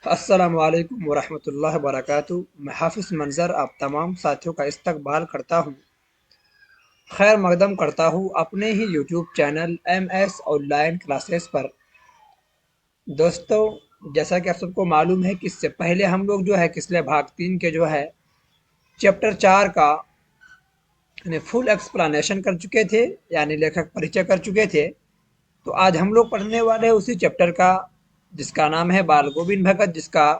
अस्सलामु अलैकुम वरहमतुल्लाहि वबरकातुहू। मैं हाफिज़ मंज़र आप तमाम साथियों का इस्तकबाल करता हूँ, खैर मकदम करता हूँ अपने ही YouTube channel MS online classes पर। दोस्तों, जैसा कि आप सबको मालूम है कि इससे पहले हम लोग जो है पिछले भाग 3 के जो है चैप्टर 4 का यानी फुल एक्सप्लेनेशन कर चुके थे, यानी लेखक परिचय कर चुके थे। तो आज हम लोग पढ़ने वाले हैं उसी चैप्टर का, जिसका नाम है बाल गोविंद भगत, जिसका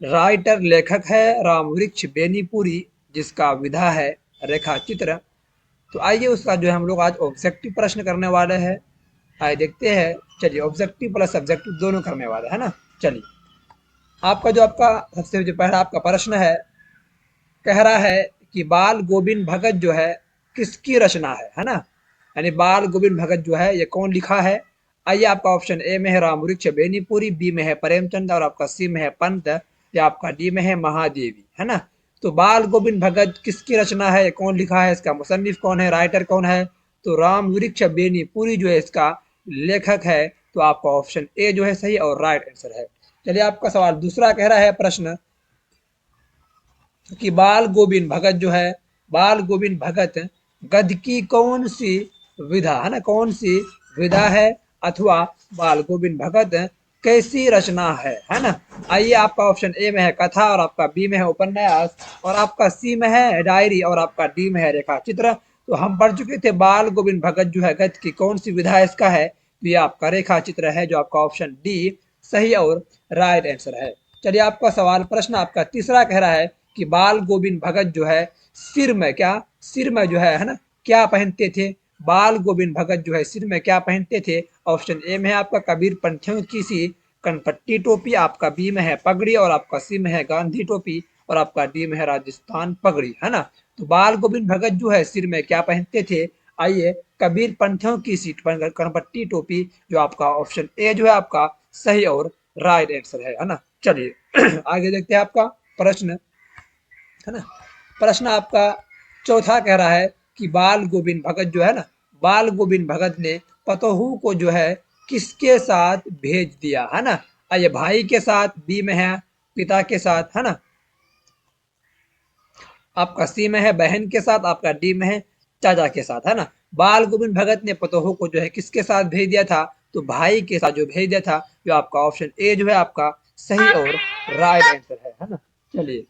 राइटर लेखक है रामवृक्ष बेनीपुरी, जिसका विधा है रेखा चित्र। तो आइए उसका जो है हम लोग आज ऑब्जेक्टिव प्रश्न करने वाले हैं। आइए देखते हैं। चलिए, ऑब्जेक्टिव प्लस सब्जेक्टिव दोनों करने वाले हैं ना। चलिए, आपका सबसे जो पहला आपका प्रश्न है, कह रहा है कि बाल गोविंद भगत जो है किसकी रचना है ना। यानी बाल गोविंद भगत जो है ये कौन लिखा है। आइए, आपका ऑप्शन ए में है रामवृक्ष बेनीपुरी, बी में है प्रेमचंद और आपका सी में है पंत, या आपका डी में है महादेवी, है ना। तो बाल गोविंद भगत किसकी रचना है, कौन लिखा है, इसका मुसन्निफ कौन है, राइटर कौन है। तो रामवृक्ष बेनीपुरी जो है इसका लेखक है। तो आपका ऑप्शन ए जो है सही और राइट आंसर है। चलिए, आपका सवाल दूसरा कह रहा है प्रश्न कि बाल गोविंद भगत जो है, बाल गोविंद भगत गद्य की कौन सी विधा है ना, कौन सी विधा है, अथवा बाल गोविंद भगत कैसी रचना है ना। आइए, आपका ऑप्शन ए में है कथा और आपका बी में है उपन्यास और आपका सी में है डायरी और आपका डी में है रेखा चित्र। तो हम पढ़ चुके थे बाल गोविंद भगत जो है गद्य की कौन सी विधा इसका है। तो ये आपका रेखा चित्र है, जो आपका ऑप्शन डी सही और राइट आंसर है। चलिए, आपका सवाल प्रश्न आपका तीसरा कह रहा है कि बाल गोविंद भगत जो है सिर में क्या, सिर में जो है ना, क्या पहनते थे। बाल गोविंद भगत जो है सिर में क्या पहनते थे। ऑप्शन ए में है आपका कबीर पंथियों की सी कनपट्टी टोपी, आपका बी में है पगड़ी और आपका सी में है गांधी टोपी और आपका डी में है राजस्थान पगड़ी, है ना। तो बाल गोविंद भगत जो है सिर में क्या पहनते थे। आइए, कबीर पंथियों की सीट पर कनपट्टी टोपी, जो आपका ऑप्शन ए जो है आपका सही और राइट आंसर है ना। चलिए आगे देखते हैं आपका प्रश्न, है ना। प्रश्न आपका चौथा कह रहा है कि बाल गोविंद भगत जो है ना, बाल गोविंद भगत ने पतोहू को जो है किसके साथ भेज दिया, है ना। आइए, भाई के साथ, बी में है पिता के साथ, है ना, आपका सी में है बहन के साथ, आपका डी में है चाचा के साथ, है ना। बाल गोविंद भगत ने पतोहू को जो है किसके साथ भेज दिया था। तो भाई के साथ जो भेज दिया था, जो आपका ऑप्शन ए जो है आपका सही और राइट आंसर है ना। चलिए,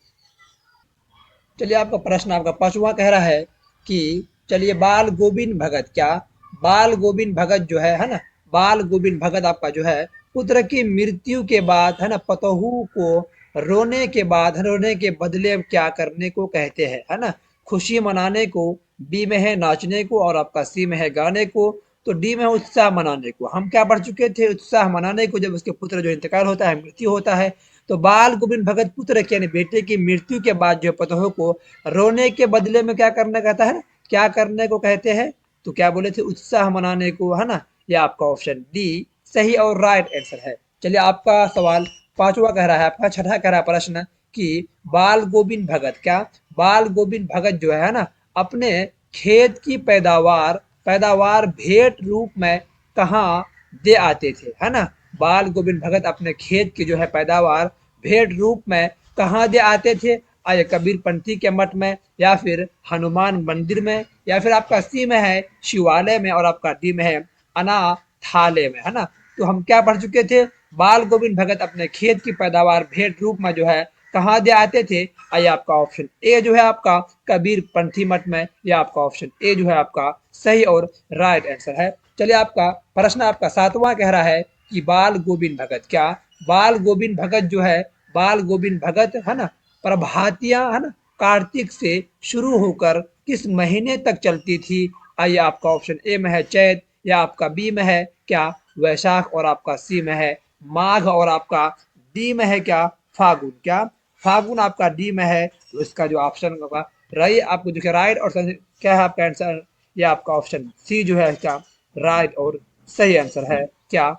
चलिए, आपका प्रश्न आपका पांचवा कह रहा है कि चलिए बाल गोविंद भगत क्या, बाल गोविंद भगत जो है ना, बाल गोविंद भगत आपका जो है पुत्र की मृत्यु के बाद, है ना, पतोहू को रोने के बाद, रोने के बदले क्या करने को कहते हैं, है ना। खुशी मनाने को, बी में है नाचने को और आपका सी में है गाने को। तो डी में है उत्साह मनाने को। हम क्या पढ़ चुके थे, उत्साह मनाने को जब उसके पुत्र जो इंतकाल होता है, मृत्यु होता है। तो बाल गोविंद भगत पुत्र के यानी बेटे की मृत्यु के बाद जो पतोह को रोने के बदले में क्या करना कहता है, क्या करने को कहते हैं। तो क्या बोले थे, उत्साह मनाने को, है ना। ये आपका ऑप्शन डी सही और राइट आंसर है। चलिए, आपका सवाल पांचवा कह रहा है, आपका छठा कह रहा है प्रश्न कि बाल गोविंद भगत क्या, बाल गोविंद भगत जो है ना अपने खेत की पैदावार पैदावार भेंट रूप में कहाँ दे आते थे, है ना। बाल गोविंद भगत अपने खेत की जो है पैदावार भेंट रूप में कहाँ दे आते थे। आए कबीर पंथी के मठ में, या फिर हनुमान मंदिर में, या फिर आपका सी में है शिवालय में और आपका डी में है अनाथालय में, है ना। तो हम क्या पढ़ चुके थे, बाल गोविंद भगत अपने खेत की पैदावार भेंट रूप में जो है कहाँ दे आते थे। आइए, आपका ऑप्शन ए जो है आपका कबीर पंथी मठ में, या आपका ऑप्शन ए जो है आपका सही और राइट आंसर है। चलिए, आपका प्रश्न आपका सातवां कह रहा है कि बाल गोविंद भगत क्या, बाल गोविंद भगत जो है, बाल गोविंद भगत है ना, प्रभातियां है ना कार्तिक से शुरू होकर किस महीने तक चलती थी। आइए, आपका ऑप्शन ए में है चैत, या आपका बी में है क्या वैशाख और आपका सी में है माघ और आपका डी में है क्या फागुन, क्या फागुन आपका डी में है। तो इसका जो ऑप्शन होगा राइट, आपको जो राइट और क्या है आपका आंसर, ये आपका ऑप्शन सी जो है क्या राइट और सही आंसर है क्या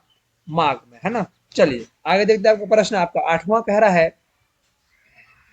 माघ में, है ना। चलिए, आगे देखते हैं। आपका प्रश्न आपका आठवां कह रहा है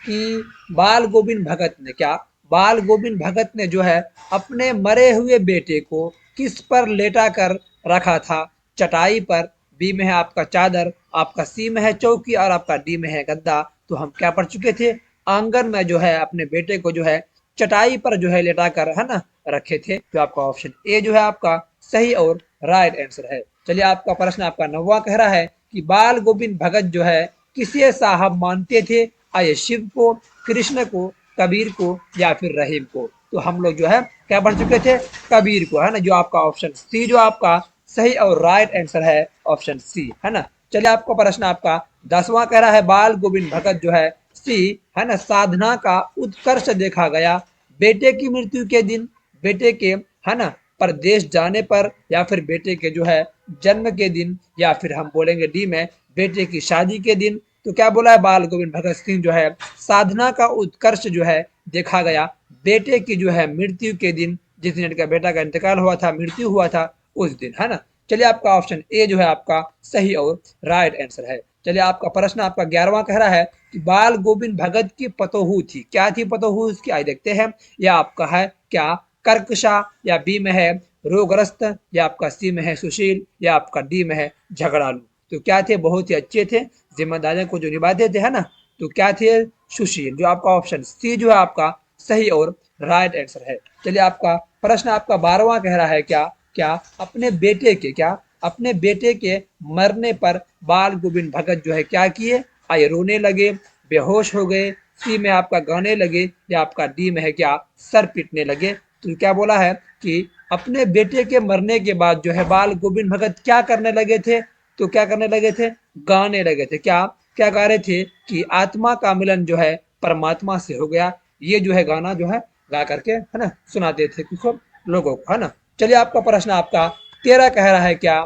कि बाल गोविंद भगत ने क्या, बाल गोविंद भगत ने जो है अपने मरे हुए बेटे को किस पर लेटा कर रखा था। चटाई पर, बी में है आपका चादर, आपका सी में है चौकी और आपका डी में है गद्दा। तो हम क्या पढ़ चुके थे, आंगन में जो है अपने बेटे को जो है चटाई पर जो है लेटा कर है ना रखे थे। तो आपका ऑप्शन ए जो है आपका सही और राइट आंसर है। चलिए आपका प्रश्न आपका 9वां कह रहा है कि बाल गोविंद भगत जो है किसे साहब मानते थे, आइए शिव को, कृष्ण को, कबीर को या फिर रहीम को। तो हम लोग जो है क्या पढ़ चुके थे, कबीर को, है ना, जो आपका ऑप्शन सी जो आपका सही और राइट आंसर है, ऑप्शन सी, है ना। चलिए आपका प्रश्न आपका 10वां कह रहा है बाल गोविंद भगत जो है सी, है ना, साधना का उत्कर्ष देखा गया बेटे की मृत्यु के दिन, बेटे के, है ना, परदेश जाने पर या फिर बेटे के जो है जन्म के दिन या फिर हम बोलेंगे डी में बेटे की शादी के दिन। तो क्या बोला है, बाल गोविंद भगत सिंह जो है साधना का उत्कर्ष जो है देखा गया बेटे की जो है मृत्यु के दिन, जिस दिन इनका बेटा का इंतकाल हुआ था, मृत्यु हुआ था उस दिन, है ना। चलिए आपका ऑप्शन ए जो है आपका सही और राइट आंसर है। चलिए आपका प्रश्न आपका 11वां कह रहा है कि बाल गोविंद भगत की पतोहू थी, क्या थी पतोहू उसकी, आइए देखते हैं। या आपका है क्या कर्कशा, या बी में है रोगग्रस्त, या आपका सी में है सुशील, या आपका डी में है झगड़ालू। तो क्या थे, बहुत ही अच्छे थे, जिम्मेदारियों को जो निभाते थे, है ना। तो क्या थे, सुशील, जो आपका ऑप्शन सी जो है आपका सही और राइट आंसर है। चलिए आपका प्रश्न आपका 12वां कह रहा है क्या क्या अपने बेटे के, क्या अपने बेटे के मरने पर बाल गोविंद भगत जो है क्या किए, आइए रोने लगे, बेहोश हो गए, सी में आपका गाने लगे, या आपका डी में है क्या सर पीटने लगे। तो क्या बोला है कि अपने बेटे के मरने के बाद जो है बाल गोविंद भगत क्या करने लगे थे, तो क्या करने लगे थे, गाने लगे थे। क्या क्या गा रहे थे कि आत्मा का मिलन जो है परमात्मा से हो गया, ये जो है गाना जो है गा करके, है ना, सुनाते थे कुछ लोगों को, है ना। चलिए आपका प्रश्न आपका 13 कह रहा है क्या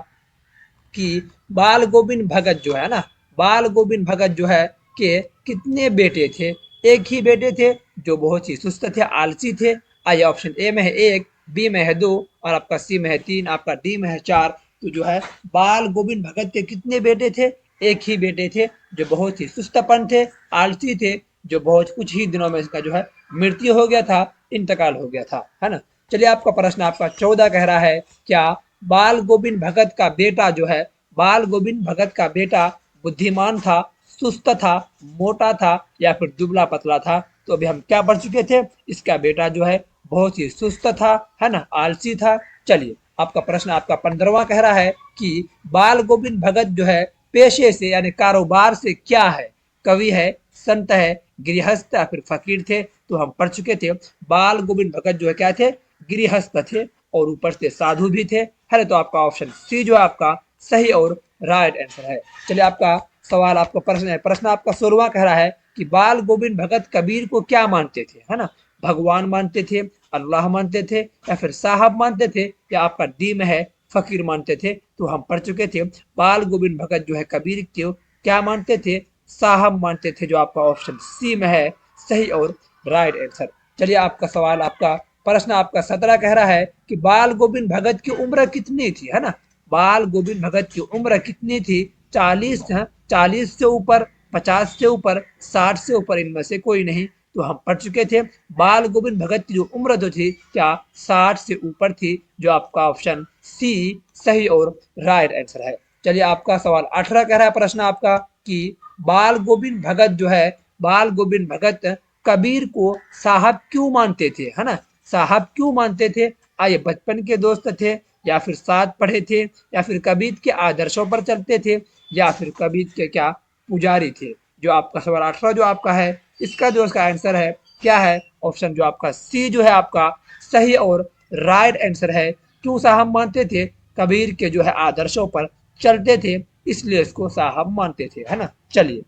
कि बाल गोविंद भगत जो है ना, बाल गोविंद भगत जो है के कितने बेटे थे, एक ही बेटे थे जो बहुत ही सुस्त थे, आलसी थे। आइए ऑप्शन ए में है एक, बी में है दो और आपका सी में है तीन, आपका डी में है चार। तो जो है बाल गोविंद भगत के कितने बेटे थे, एक ही बेटे थे जो बहुत ही सुस्तपन थे, आलसी थे, जो बहुत कुछ ही दिनों में इसका जो है मृत्यु हो गया था, इंतकाल हो गया था, है ना। चलिए आपका प्रश्न आपका 14 कह रहा है क्या बाल गोविंद भगत का बेटा जो है, बाल गोविंद भगत का बेटा बुद्धिमान था, सुस्त था, मोटा था या फिर दुबला पतला था। तो अभी हम क्या पढ़ चुके थे, इसका बेटा जो है बहुत ही सुस्त था, है ना, आलसी था। चलिए आपका प्रश्न आपका 15वां कह रहा है कि बाल गोविंद भगत जो है पेशे से यानी कारोबार से क्या है, कवि है, संत है, गृहस्थ या फिर फकीर थे। तो हम पढ़ चुके थे बाल गोविंद भगत जो है क्या थे, गृहस्थ थे और ऊपर से साधु भी थे, है। तो आपका ऑप्शन सी जो है आपका सही और राइट आंसर है। चलिए आपका सवाल आपका प्रश्न है, प्रश्न आपका 16वां कह रहा है कि बाल गोविंद भगत कबीर को क्या मानते थे, है ना, भगवान मानते थे, अल्लाह मानते थे या फिर साहब मानते थे, या आपका डी में है फकीर मानते थे। तो हम पढ़ चुके थे बाल गोविंद भगत जो है कबीर को क्या मानते थे, साहब मानते थे, जो आपका ऑप्शन सी में है सही और राइट आंसर। चलिए आपका सवाल आपका प्रश्न आपका 17 कह रहा है कि बाल गोविंद भगत की उम्र कितनी थी, है ना, बाल गोविंद भगत की उम्र कितनी थी, 40 है, 40 से ऊपर, 50 से ऊपर, 60 से ऊपर, इनमें से कोई नहीं। तो हम पढ़ चुके थे बाल गोविंद भगत की जो उम्र जो थी क्या 60 से ऊपर थी, जो आपका ऑप्शन सी सही और राइट आंसर है। चलिए आपका सवाल 18 कह रहा है प्रश्न आपका कि बाल गोविंद भगत जो है, बाल गोविंद भगत कबीर को साहब क्यों मानते थे, है ना, साहब क्यों मानते थे। आइए बचपन के दोस्त थे, या फिर साथ पढ़े थे, या फिर कबीर के आदर्शों पर चलते थे, या फिर कबीर के क्या पुजारी थे। जो आपका सवाल 18 जो आपका है, इसका जो इसका आंसर है क्या है, ऑप्शन जो आपका सी जो है आपका सही और राइट आंसर है। क्यों साहब मानते थे, कबीर के जो है आदर्शों पर चलते थे, इसलिए इसको साहब मानते थे, है ना। चलिए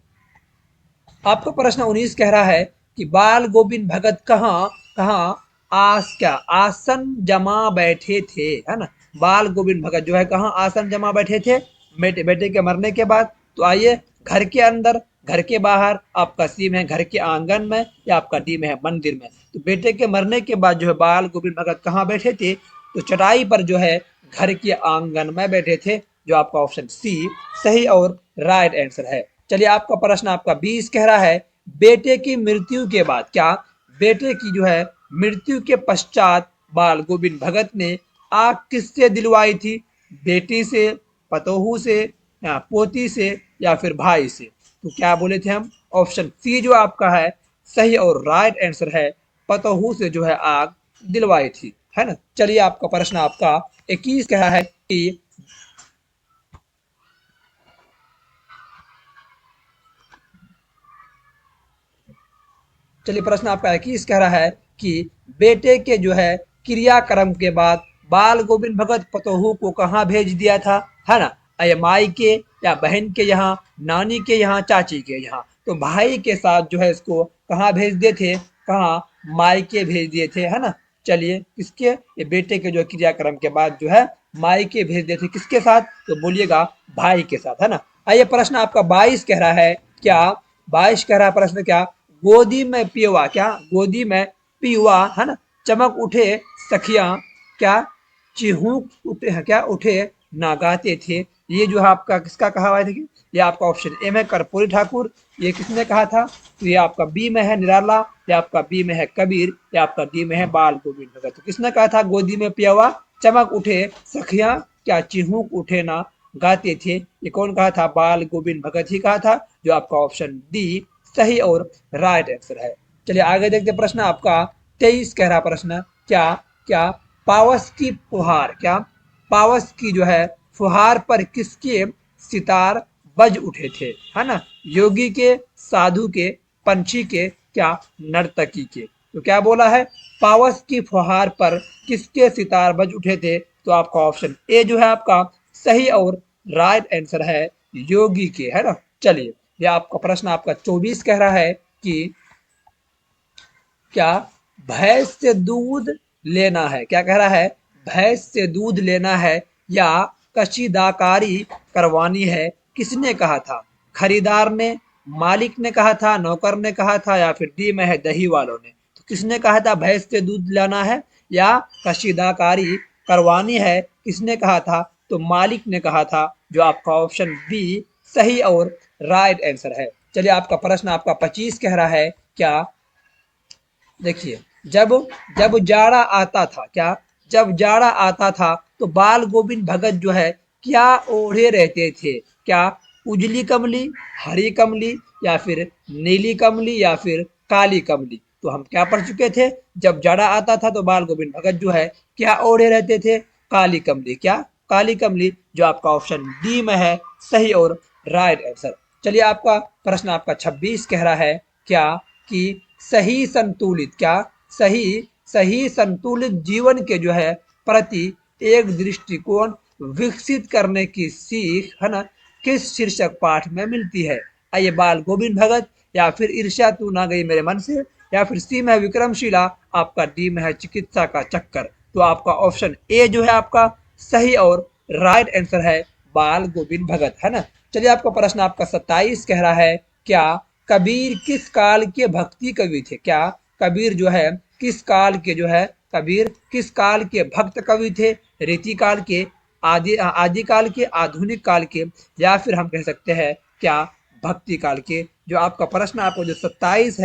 आपका प्रश्न 19 कह रहा है कि बाल गोविंद भगत कहाँ कहाँ आसन जमा बैठे थे, है ना, बाल गोविंद भगत जो है कहाँ आसन जमा बैठे थे बेटे बेटे के मरने के बाद। तो आइए घर के अंदर, घर के बाहर, आपका सी में है घर के आंगन में, या आपका डी में है मंदिर में। तो बेटे के मरने के बाद जो है बाल गोविंद भगत कहाँ बैठे थे, तो चटाई पर जो है घर के आंगन में बैठे थे, जो आपका ऑप्शन सी सही और राइट आंसर है। चलिए आपका प्रश्न आपका 20 कह रहा है बेटे की मृत्यु के बाद, क्या बेटे की जो है मृत्यु के पश्चात बाल गोविंद भगत ने आग किससे दिलवाई थी, बेटी से, पतोहू से या पोती से या फिर भाई से। तो क्या बोले थे हम, ऑप्शन सी जो आपका है सही और राइट आंसर है, पतोहू से जो है आग दिलवाई थी, है ना। चलिए आपका प्रश्न आपका 21 कह रहा है कि चलिए प्रश्न आपका 21 कह रहा है कि बेटे के जो है क्रियाक्रम के बाद बाल गोविंद भगत पतोहू को कहाँ भेज दिया था, है ना। या माई के या बहन के यहाँ, नानी के यहाँ, चाची के यहाँ। तो भाई के साथ जो है इसको कहाँ भेज दिए थे, कहाँ, मायके भेज दिए थे, है ना। चलिए किसके, ये बेटे के जो क्रियाक्रम के बाद जो है मायके भेज दिए थे, किसके साथ, तो बोलिएगा भाई के साथ, है ना। आइए प्रश्न आपका 22 कह रहा है क्या, 22 कह रहा है प्रश्न क्या, गोदी में पियुआ, क्या गोदी में पियुआ, है ना, चमक उठे सखियां, क्या चिहूक उठे, क्या उठे ना गाते थे। ये जो है आपका किसका कहा हुआ है, देखिए ये आपका ऑप्शन ए में कर्पूरी ठाकुर, ये किसने कहा था, तो ये आपका बी में है निराला, ये आपका बी में है कबीर, ये आपका डी में है बाल गोविंद भगत। तो किसने कहा था गोदी में पियुआ चमक उठे सखियां, क्या चिहूक उठे ना गाते थे, ये कौन कहा था, बाल गोविंद भगत ही कहा था, जो आपका ऑप्शन डी सही और राइट आंसर है। चलिए आगे देखते प्रश्न आपका 23 कह रहा प्रश्न क्या, क्या पावस की फुहार, क्या पावस की जो है फुहार पर किसके सितार बज उठे थे, है ना, योगी के, साधु के, पंछी के, क्या नर्तकी के। तो क्या बोला है, पावस की फुहार पर किसके सितार बज उठे थे, तो आपका ऑप्शन ए जो है आपका सही और राइट आंसर है, योगी के, है ना। चलिए ये आपका प्रश्न आपका 24 कह रहा है कि क्या भैंस से दूध लेना है, क्या कह रहा है, भैंस से दूध लेना है या कशीदाकारी करवानी है, किसने कहा था, खरीदार ने, मालिक ने कहा था, नौकर ने कहा था, या फिर डी में है दही वालों ने। तो किसने कहा था भैंस से दूध लाना है या कशीदाकारी करवानी है, किसने कहा था, तो मालिक ने कहा था, जो आपका ऑप्शन बी सही और राइट आंसर है। चलिए आपका प्रश्न आपका 25 कह रहा है क्या, देखिए जब जब जाड़ा आता था, क्या जब जाड़ा आता था तो बाल गोविंद भगत जो है क्या ओढ़े रहते थे, क्या उजली कमली, हरी कमली, या फिर नीली कमली, या फिर काली कमली। तो हम क्या पढ़ चुके थे, जब जाड़ा आता था तो बाल गोविंद भगत जो है क्या ओढ़े रहते थे, काली कमली, क्या काली कमली, जो आपका ऑप्शन डी में है सही और राइट आंसर। चलिए आपका प्रश्न आपका 26 कह रहा है क्या, कि सही संतुलित, क्या सही सही संतुलित जीवन के जो है प्रति एक दृष्टिकोण विकसित करने की सीख, है ना, किस शीर्षक पाठ में मिलती है। आइए बाल गोविंद भगत, या फिर ईर्ष्या तू ना गई मेरे मन से, या फिर सी में विक्रमशिला, आपका डी में है चिकित्सा का चक्कर। तो आपका ऑप्शन ए जो है आपका सही और राइट आंसर है, बाल गोविंद भगत, है ना। चलिए आपका प्रश्न आपका 27 कह रहा है क्या, कबीर किस काल के भक्ति कवि थे, क्या कबीर जो है किस काल के जो है, कबीर किस काल के भक्त कवि थे, रीति काल के, आदि काल के, आधुनिक काल के, या फिर हम कह सकते हैं क्या भक्ति काल के। जो आपका प्रश्न आपको जो 27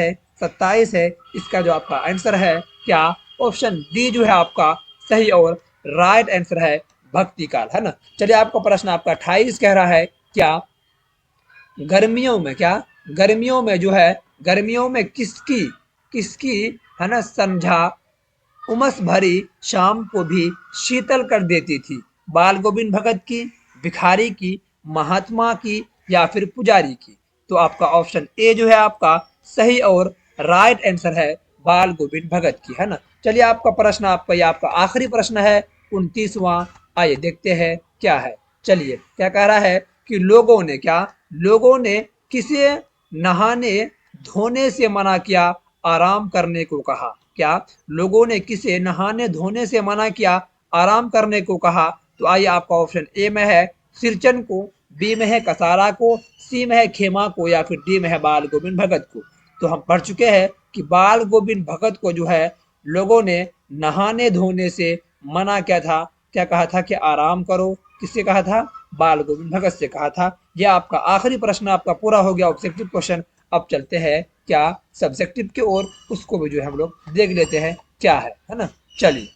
है इसका जो आपका आंसर है क्या, ऑप्शन डी जो है आपका सही और राइट आंसर है, भक्ति काल, है ना। चलिए आपका प्रश्न आपका 28 कह रहा है क्या, गर्मियों में, क्या गर्मियों में जो है, गर्मियों में किसकी किसकी, है ना, संझा उमस भरी शाम को भी शीतल कर देती थी, बाल गोविंद भगत की, भिखारी की, महात्मा की, या फिर पुजारी की। तो आपका ऑप्शन ए जो है आपका सही और राइट आंसर है, बाल गोविंद भगत की, है ना। चलिए आपका प्रश्न आपका ये आपका आखिरी प्रश्न है 29वां। आइए देखते हैं क्या है। चलिए क्या कह रहा है कि लोगों ने, क्या लोगों ने किसे नहाने धोने से मना किया, आराम करने को कहा, क्या लोगों ने किसे नहाने धोने से मना किया, आराम करने को कहा। तो आइए आपका ऑप्शन ए में है सिरचन को, बी में है कसारा को, सी में है खेमा को, या फिर डी में है बाल गोविंद भगत को। तो हम पढ़ चुके हैं कि बाल गोविंद भगत को जो है लोगों ने नहाने धोने से मना किया था, क्या कहा था कि आराम करो, किससे कहा था, बाल गोविंद भगत से कहा था। यह आपका आखिरी प्रश्न आपका पूरा हो गया ऑब्जेक्टिव क्वेश्चन। अब चलते हैं क्या सब्जेक्टिव की ओर, उसको भी जो है हम लोग देख लेते हैं क्या है ना। चलिए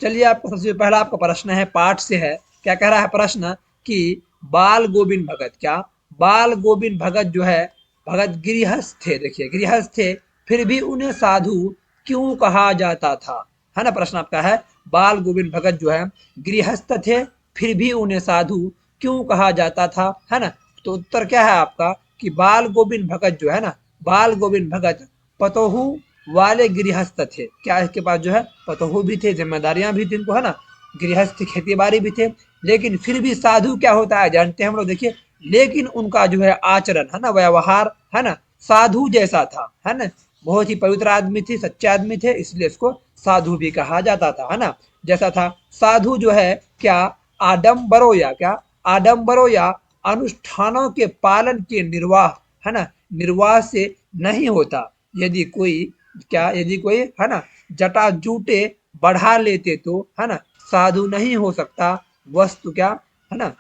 चलिए आपका सबसे पहला आपका प्रश्न है पाठ से है क्या कह रहा है प्रश्न कि बाल गोविंद भगत, क्या बाल गोविंद भगत जो है भगत गृहस्थ थे, देखिए गृहस्थ थे, फिर भी उन्हें साधु क्यों कहा जाता था, है ना। प्रश्न आपका है बाल गोविंद भगत जो है गृहस्थ थे, फिर भी उन्हें साधु क्यों कहा जाता था, है ना। तो उत्तर क्या है आपका कि बाल गोविंद भगत जो है ना, बाल गोविंद भगत पतोहू वाले गृहस्थ थे, क्या इसके पास जो है पतोहू भी थे, जिम्मेदारियां भी थी इनको, है ना, गृहस्थ खेती बाड़ी भी थे, लेकिन फिर भी साधु क्या होता है जानते हैं हम लोग, देखिए लेकिन उनका जो है आचरण, है ना, व्यवहार, है ना, साधु जैसा था, है ना, बहुत ही पवित्र आदमी थे, सच्चे आदमी थे, इसलिए इसको साधु भी कहा जाता था, है ना। जैसा था साधु जो है क्या आडंबरों या क्या आडंबरों या अनुष्ठानों के पालन के निर्वाह, है ना, निर्वाह से नहीं होता, यदि कोई क्या यदि कोई, है ना, जटा जूटे बढ़ा लेते तो, है ना, साधु नहीं हो सकता। वस्तु क्या, है ना,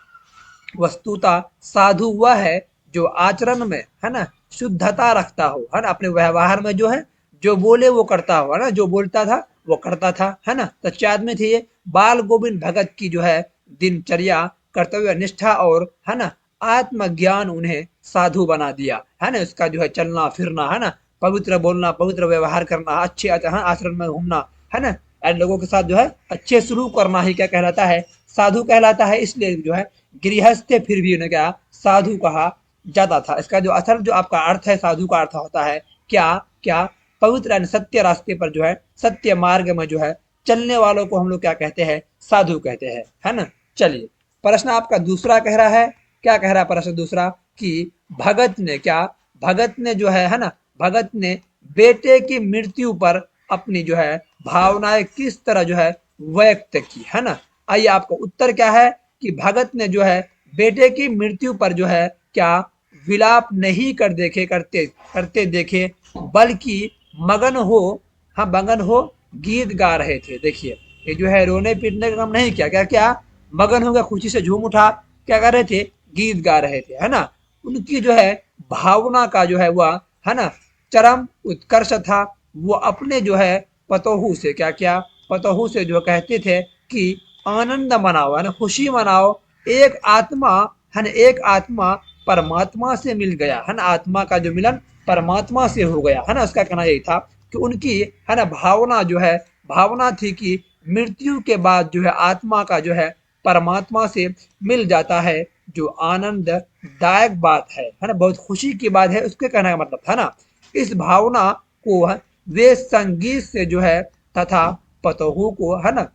वस्तुतः साधु वह है जो आचरण में, है ना, शुद्धता रखता हो, है ना, अपने व्यवहार में जो है जो बोले वो करता हो, है ना, जो बोलता था वो करता था, है ना, सच्चे आदमी थे ये। बाल गोविंद भगत की जो है दिनचर्या, कर्तव्य निष्ठा और, है ना, आत्मज्ञान उन्हें साधु बना दिया, है ना। इसका जो है चलना फिरना, है ना, पवित्र बोलना, पवित्र व्यवहार करना, अच्छे आचरण में घूमना, है ना, और लोगों के साथ जो है अच्छे सलूक करना ही क्या कहलाता है, साधु कहलाता है। इसलिए जो है गृहस्थ थे फिर भी उन्हें क्या साधु कहा जाता था। इसका जो असल जो आपका अर्थ है साधु का अर्थ होता है क्या क्या पवित्र यानी सत्य रास्ते पर जो है सत्य मार्ग में जो है चलने वालों को हम लोग क्या कहते हैं, साधु कहते हैं, है ना। चलिए प्रश्न आपका दूसरा कह रहा है, क्या कह रहा है प्रश्न दूसरा कि भगत ने क्या भगत ने जो है ना, भगत ने बेटे की मृत्यु पर अपनी जो है भावनाएं किस तरह जो है व्यक्त की, है ना। आइए आपका उत्तर क्या है कि भगत ने जो है बेटे की मृत्यु पर जो है क्या विलाप नहीं करते करते देखे, बल्कि मगन हो, हाँ मगन हो गीत गा रहे थे। देखिए ये जो है रोने पीटने का काम नहीं किया, क्या क्या मगन हो गया, खुशी से झूम उठा, क्या कर रहे थे, गीत गा रहे थे, है ना। उनकी जो है भावना का जो है वह, है ना, चरम उत्कर्ष था। वो अपने जो है पतोहू से क्या क्या पतोहू से जो कहते थे कि आनंद मनाओ, है ना, खुशी मनाओ, एक आत्मा, है ना, एक आत्मा परमात्मा से मिल गया, है ना, आत्मा का जो मिलन परमात्मा से हो गया, है ना। उसका कहना यही था कि उनकी, है ना, भावना जो है भावना थी कि मृत्यु के बाद जो है आत्मा का जो है परमात्मा से मिल जाता है, जो आनंददायक बात है ना, बहुत खुशी की बात है, उसके कहने का मतलब था ना। इस भावना को वे संगीत से जो है तथा पतोहू को, है ना,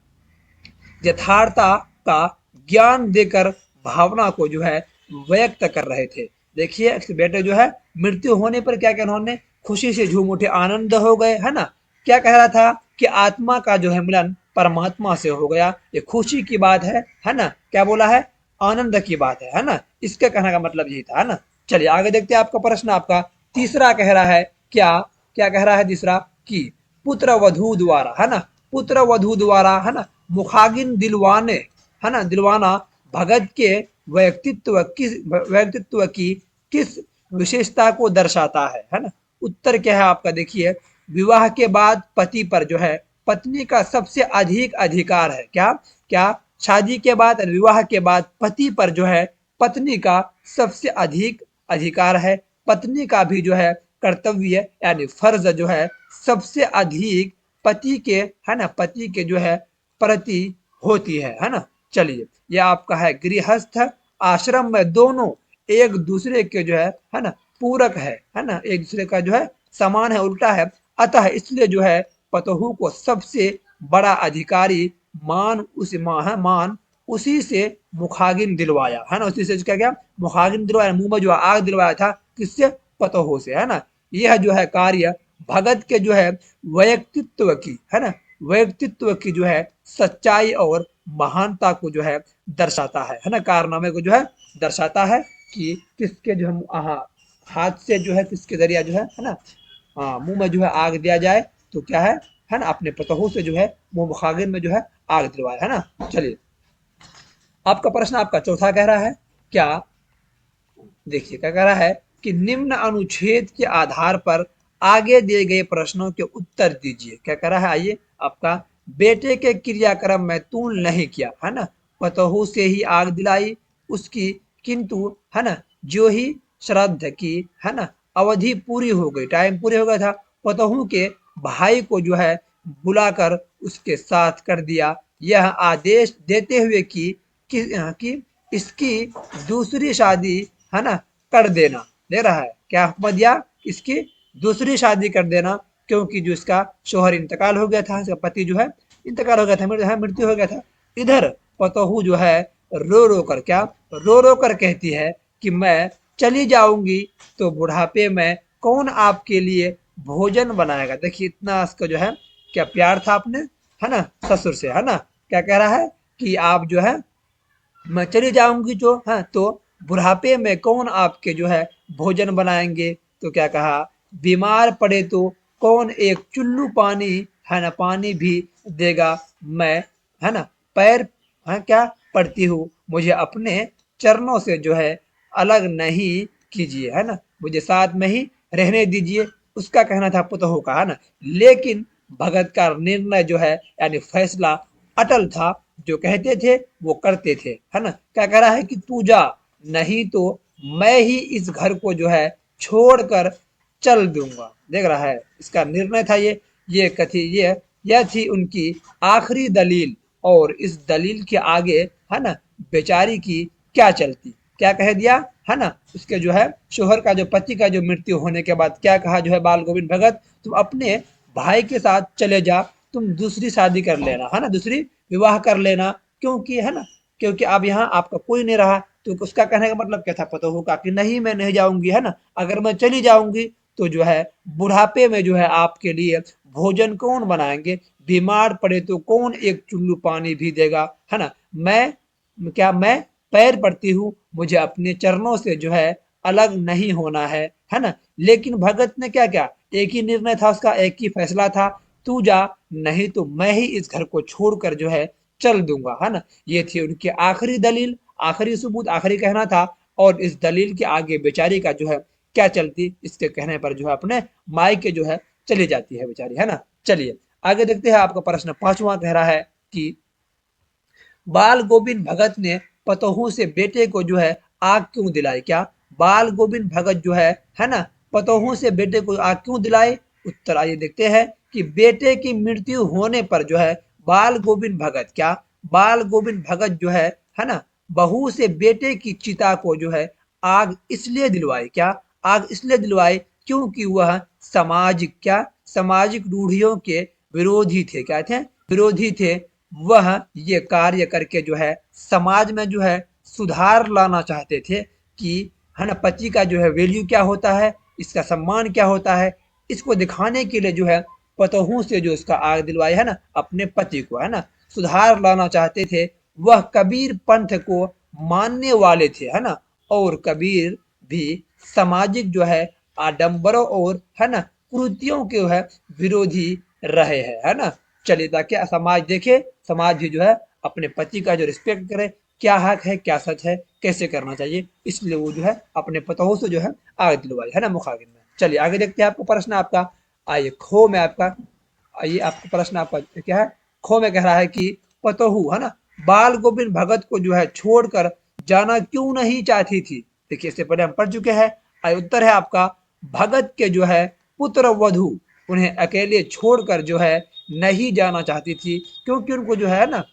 यथार्थता का ज्ञान देकर भावना को जो है व्यक्त कर रहे थे। देखिए इस बेटे जो है मृत्यु होने पर क्या क्या उन्होंने खुशी से झूम उठे, आनंद हो गए, है ना। क्या कह रहा था कि आत्मा का जो है मिलन परमात्मा से हो गया, ये खुशी की बात है ना। क्या बोला है, आनंद की बात है ना। इसके कहने का मतलब यही था, है ना। चलिए आगे देखते हैं आपका प्रश्न आपका तीसरा कह रहा है क्या क्या कह रहा है तीसरा कि पुत्र वधू द्वारा, है ना, पुत्र वधू द्वारा, है ना, मुखागिन दिलवाने, है ना, दिलवाना भगत के व्यक्तित्व की किस विशेषता को दर्शाता है ना। उत्तर क्या है आपका, देखिए विवाह के बाद पति पर जो है पत्नी का सबसे अधिक अधिकार है, क्या क्या शादी के बाद विवाह के बाद पति पर जो है पत्नी का सबसे अधिक अधिकार है, पत्नी का भी जो है कर्तव्य यानी फर्ज जो है सबसे अधिक पति के, है ना, पति के जो है प्रति होती है ना। चलिए यह आपका है गृहस्थ आश्रम में दोनों एक दूसरे के जो है ना पूरक है ना, एक दूसरे का जो है समान है, उल्टा है। अतः इसलिए जो है पतोहू को सबसे बड़ा अधिकारी मान उसी से मुखागिन दिलवाया, है ना, उसी से क्या क्या मुखागिन दिलवाया, मुंह में जो आग दिलवाया था, किससे, पतोहू से, है ना। यह जो है कार्य भगत के जो है व्यक्तित्व की, है ना, व्यक्तित्व की जो है सच्चाई और महानता को जो है दर्शाता है ना, कारनामे को जो है दर्शाता है कि किसके जो है हाथ से जो है किसके जरिया जो है ना, मुंह में जो है आग दिया जाए तो क्या है ना, अपने पतोहू से जो है मुंह मुखागिन में जो है आग दिलवाया, है ना। चलिए आपका प्रश्न आपका चौथा कह रहा है क्या, देखिए क्या कह रहा है कि निम्न अनुच्छेद के आधार पर आगे दिए गए प्रश्नों के उत्तर दीजिए। क्या कह रहा है, आइए आपका बेटे के क्रियाक्रम में तूल नहीं किया, है ना, पतोहू से ही आग दिलाई उसकी, किंतु है ना जो ही श्राद्ध की है ना अवधि पूरी हो गई, टाइम पूरे हो गया था, पतोहू के भाई को जो है बुलाकर उसके साथ कर दिया यह आदेश देते हुए कि इसकी दूसरी शादी है ना कर देना। दे रहा है क्या हुक्म दिया, इसकी दूसरी शादी कर देना, क्योंकि जो इसका शोहर इंतकाल हो गया था, इसका पति जो है इंतकाल हो गया था, मृत्यु हो गया था। इधर पतोहू जो है रो रो कर क्या, रो रो कर कहती है कि मैं चली जाऊंगी तो बुढ़ापे में कौन आपके लिए भोजन बनाएगा। देखिए इतना इसका जो है क्या प्यार था अपने है ना ससुर से, है ना क्या कह रहा है कि आप जो है मैं चली जाऊंगी जो है तो बुढ़ापे में कौन आपके जो है भोजन बनाएंगे। तो क्या कहा, बीमार पड़े तो कौन एक चुल्लू पानी है ना पानी भी देगा, मैं है ना पैर है क्या पड़ती हूँ, मुझे अपने चरणों से जो है अलग नहीं कीजिए, है ना मुझे साथ में ही रहने दीजिए। उसका कहना था पुतोहू का, है ना। लेकिन भगत का निर्णय जो है यानी फैसला अटल था, जो कहते थे वो करते थे, है ना। क्या कह रहा है कि तू जा, नहीं तो मैं ही इस घर को जो है छोड़कर चल दूंगा। देख रहा है इसका निर्णय था ये कथी यह थी उनकी आखिरी दलील, और इस दलील के आगे है ना बेचारी की क्या चलती, क्या कह दिया है ना। उसके जो है शोहर का जो पति का जो मृत्यु होने के बाद क्या कहा जो है बाल गोविंद भगत, तुम अपने भाई के साथ चले जा, तुम दूसरी शादी कर लेना, है ना दूसरी विवाह कर लेना, क्योंकि है ना क्योंकि अब यहाँ आपका कोई नहीं रहा। तो उसका कहने का मतलब क्या था पतोहू का कि नहीं मैं नहीं जाऊंगी, है ना अगर मैं चली जाऊंगी तो जो है बुढ़ापे में जो है आपके लिए भोजन कौन बनाएंगे, बीमार पड़े तो कौन एक चुल्लू पानी भी देगा, है ना। मैं पैर पड़ती हूँ, मुझे अपने चरणों से जो है अलग नहीं होना है ना। लेकिन भगत ने क्या क्या, एक ही निर्णय था उसका, एक ही फैसला था, तू जा, नहीं तो मैं ही इस घर को छोड़कर जो है चल दूंगा, है ना। ये थी उनकी आखिरी दलील, आखिरी सबूत, आखिरी कहना था। और इस दलील के आगे बेचारी का जो है क्या चलती, इसके कहने पर जो है अपने मायके जो है चली जाती है बेचारी, है ना। चलिए आगे देखते हैं, आपका प्रश्न पांचवा कह रहा है कि बाल गोविंद भगत ने पतोहू से बेटे को जो है आग क्यों दिलाई। क्या बाल गोविंद भगत जो है ना पतोहू से बेटे को आग क्यों दिलाई। उत्तर आइए देखते हैं कि बेटे की मृत्यु होने पर जो है बाल गोविंद भगत क्या, बाल गोविंद भगत जो है ना बहू से बेटे की चिता को जो है आग इसलिए दिलवाई, क्या आग इसलिए दिलवाई क्योंकि वह सामाजिक क्या, सामाजिक रूढ़ियों के विरोधी थे, क्या थे विरोधी थे। वह ये कार्य करके जो है समाज में जो है सुधार लाना चाहते थे कि है ना पति का जो है वैल्यू क्या होता है, इसका सम्मान क्या होता है, इसको दिखाने के लिए जो है पतोहू से जो इसका आग दिलवाई है ना अपने पति को, है ना सुधार लाना चाहते थे। वह कबीर पंथ को मानने वाले थे, है ना। और कबीर भी सामाजिक जो है आडंबरों और है ना कुरीतियों के जो है विरोधी रहे हैं, है ना। चलिए ताकि समाज देखे, समाज भी जो है अपने पति का जो रिस्पेक्ट करे, क्या हक है क्या सच है कैसे करना चाहिए, इसलिए वो जो है अपने पतोहू से जो है आग दिलवाई, है ना मुखागिर में। चलिए आगे देखते हैं आपको प्रश्न आपका, आइए खो में आपका, आइए आपका प्रश्न आपका क्या है, खो में कह रहा है कि पतोहू है ना बाल गोविंद भगत को जो है छोड़कर जाना क्यों नहीं चाहती थी। देखिए इससे पहले हम पढ़ चुके हैं। आइए उत्तर है आपका, भगत के जो है पुत्र वधु उन्हें अकेले छोड़कर जो है नहीं जाना चाहती थी, क्योंकि उनको जो है ना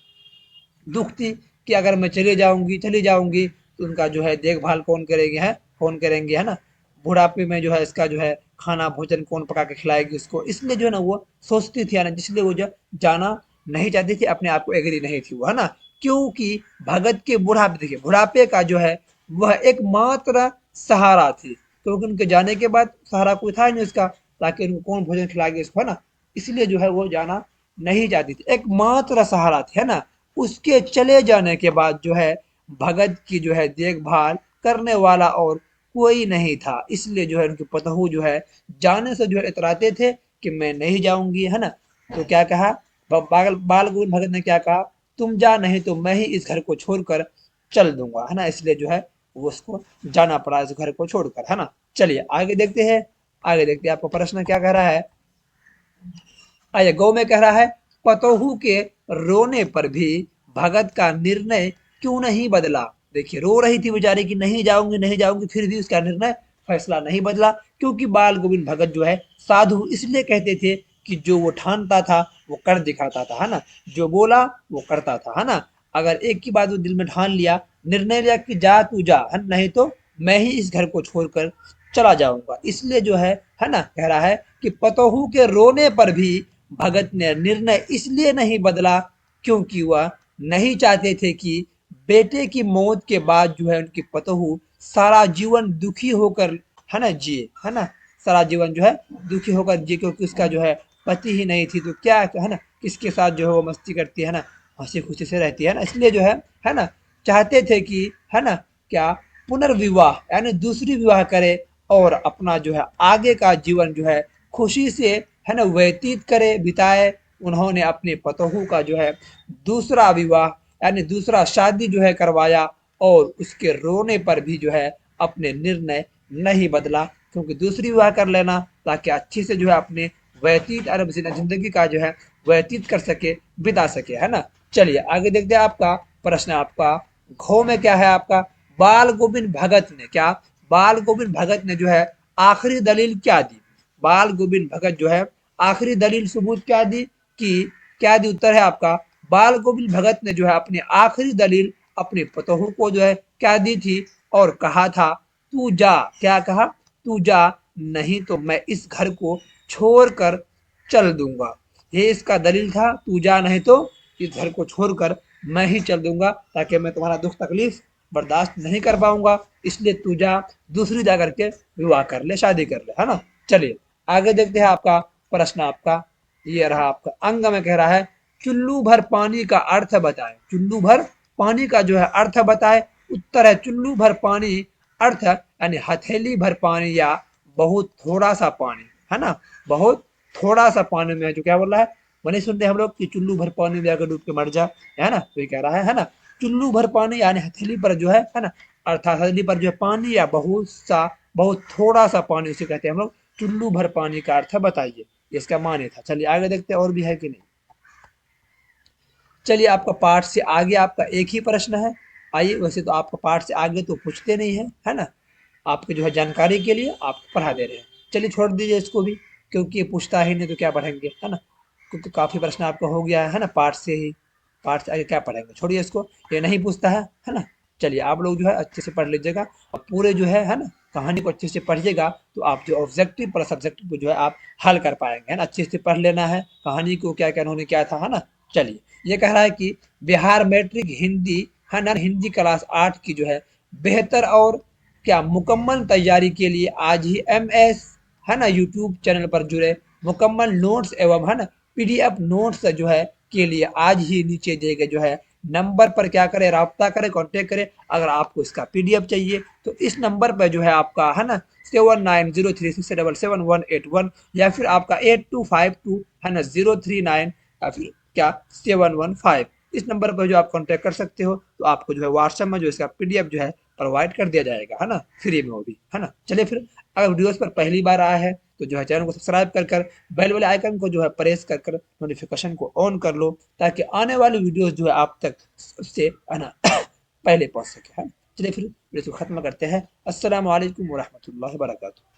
दुख थी कि अगर मैं चली जाऊंगी तो उनका जो है देखभाल कौन करेंगे, है कौन करेंगे, है ना बुढ़ापे में जो है इसका जो है खाना भोजन कौन पका के खिलाएगी उसको, इसलिए जो है ना वो सोचती थी, है ना जिसलिए वो जो जाना नहीं चाहती थी, अपने आप को एग्री नहीं थी वो, है ना। क्योंकि भगत के बुढ़ापे, देखिए बुढ़ापे का जो है वह एकमात्र सहारा थी, क्योंकि उनके जाने के बाद सहारा कोई था नहीं उसका, ताकि उनको कौन भोजन खिलाएगी इसको, है ना। इसलिए जो है वो जाना नहीं चाहती थी, एकमात्र सहारा थी, है ना। उसके चले जाने के बाद जो है भगत की जो है देखभाल करने वाला और कोई नहीं था, इसलिए जो है उनके पतोहू जो है जाने से जो है इतराते थे कि मैं नहीं जाऊंगी, है ना। तो क्या कहा बाल गोविंद भगत ने क्या कहा, तुम जा, नहीं तो मैं ही इस घर को छोड़कर चल दूंगा, है ना। इसलिए जो है वो उसको जाना पड़ा इस घर को छोड़कर, है ना। चलिए आगे देखते हैं, आगे देखते हैं आपका प्रश्न क्या कह रहा है। आइए गौ में कह रहा है, पतोहू के रोने पर भी भगत का निर्णय क्यों नहीं बदला। देखिए रो रही थी बेचारी कि नहीं जाऊंगी नहीं जाऊंगी, फिर भी उसका निर्णय फैसला नहीं बदला, क्योंकि बाल गोविंद भगत जो है साधु इसलिए कहते थे कि जो वो ठानता था वो कर दिखाता था, है ना, जो बोला वो करता था, है ना। अगर एक की बात वो दिल में ठान लिया, निर्णय लिया कि जा तू जा, है नहीं तो मैं ही इस घर को छोड़कर चला जाऊंगा, इसलिए जो है ना, कह रहा है कि पतोहू के रोने पर भी भगत ने निर्णय इसलिए नहीं बदला क्योंकि वह नहीं चाहते थे कि बेटे की मौत के बाद जो है उनकी पतोहू सारा जीवन दुखी होकर, है ना, जिए, है ना, सारा जीवन जो है दुखी होकर जिए, क्योंकि उसका जो है पति ही नहीं थी तो क्या, है ना, किसके साथ जो है वो मस्ती करती है ना, हंसी खुशी से रहती है ना, इसलिए जो है ना, चाहते थे कि, है ना, क्या, पुनर्विवाह यानी दूसरी विवाह करे और अपना जो है आगे का जीवन जो है खुशी से, है ना, व्यतीत करे, बिताए। उन्होंने अपने पतोहू का जो है दूसरा विवाह यानी दूसरा शादी जो है करवाया, और उसके रोने पर भी जो है अपने निर्णय नहीं बदला, क्योंकि दूसरी विवाह कर लेना ताकि अच्छे से जो है अपने व्यतीत अरब जिंदगी का जो है व्यतीत कर सके, बिता सके, है ना। चलिए आगे देखते हैं आपका प्रश्न, आपका घ में क्या है आपका, बाल गोविंद भगत ने क्या, बाल गोविंद भगत ने जो है आखिरी दलील क्या दी। बाल गोविंद भगत जो है आखिरी दलील सबूत क्या दी, कि क्या दी, उत्तर है आपका बाल गोविंद भगत ने जो है अपनी आखिरी दलील अपने पतोहू को जो है क्या दी थी, और कहा था तू जा, क्या कहा, तू जा नहीं तो मैं इस घर को छोड़कर चल दूंगा। ये इसका दलील था, तू जा नहीं तो इस घर को छोड़कर मैं ही चल दूंगा, ताकि मैं तुम्हारा दुख तकलीफ बर्दाश्त नहीं कर पाऊंगा, इसलिए तू जा, दूसरी जा करके विवाह कर ले, शादी कर ले, है ना। चलिए आगे देखते हैं आपका प्रश्न, आपका ये रहा, आपका अंग में कह रहा है चुल्लू भर पानी का अर्थ बताए, चुल्लू भर पानी का जो है अर्थ बताए। उत्तर है चुल्लू भर पानी, अर्थ यानी हथेली भर पानी या बहुत थोड़ा सा पानी, है ना, बहुत थोड़ा सा पानी में, जो क्या बोल रहा है, वो नहीं सुनते हम लोग कि चुल्लू भर पानी में अगर डूब के मर जा, है ना, तो ये कह रहा है ना, चुल्लू भर पानी यानी हथेली पर जो है ना, अर्थात हथेली पर जो है पानी या बहुत सा, बहुत थोड़ा सा पानी, उसे कहते हैं हम लोग चुल्लू भर पानी का अर्थ बताइए, इसका माने था। चलिए आगे देखते हैं और भी है कि नहीं। चलिए आपका पाठ से आगे आपका एक ही प्रश्न है। आइए, वैसे तो आपका पाठ से आगे तो पूछते नहीं है, है ना, आपके जो है जानकारी के लिए आपको पढ़ा दे रहे हैं। चलिए छोड़ दीजिए इसको भी, क्योंकि ये पूछता ही नहीं तो क्या पढ़ेंगे, है ना, क्योंकि काफ़ी प्रश्न आपका हो गया है ना पाठ से ही, पाठ से आगे क्या पढ़ेंगे, छोड़िए इसको, ये नहीं पूछता है ना। चलिए आप लोग जो है अच्छे से पढ़ लीजिएगा, और पूरे जो है ना कहानी को अच्छे से पढ़िएगा, तो आप जो ऑब्जेक्टिव प्लस सब्जेक्टिव को जो है आप हल कर पाएंगे, है ना, अच्छे से पढ़ लेना है कहानी को, क्या क्या उन्होंने क्या था, है ना। चलिए ये कह रहा है कि बिहार मैट्रिक हिंदी, है ना, हिंदी क्लास 8 की जो है बेहतर और क्या मुकम्मल तैयारी के लिए आज ही MS, है ना, यूट्यूब चैनल पर जुड़े, मुकम्मल नोट्स एवं, है ना, PDF नोट्स जो है के लिए आज ही नीचे दिए गए जो है नंबर पर क्या करें, राब्ता करें, कांटेक्ट करें। अगर आपको इसका PDF चाहिए तो इस नंबर पर जो है आपका, है ना, 7903677181, या फिर आपका 8252, है ना, 039, या फिर क्या 715, इस नंबर पर जो आप कांटेक्ट कर सकते हो, तो आपको जो है व्हाट्सएप में जो इसका PDF जो है प्रोवाइड कर दिया जाएगा, है ना, फ्री में वो भी, है ना। चलिए फिर अगर वीडियोस पर पहली बार आया है तो जो है चैनल को सब्सक्राइब कर बेल वाले आइकन को जो है प्रेस कर नोटिफिकेशन को ऑन कर लो, ताकि आने वाली वीडियोस जो है आप तक सबसे, है ना, पहले पहुंच सके, है। चलिए फिर वीडियो को खत्म करते हैं। अस्सलाम वालेकुम व रहमतुल्लाहि व बरकातुहू।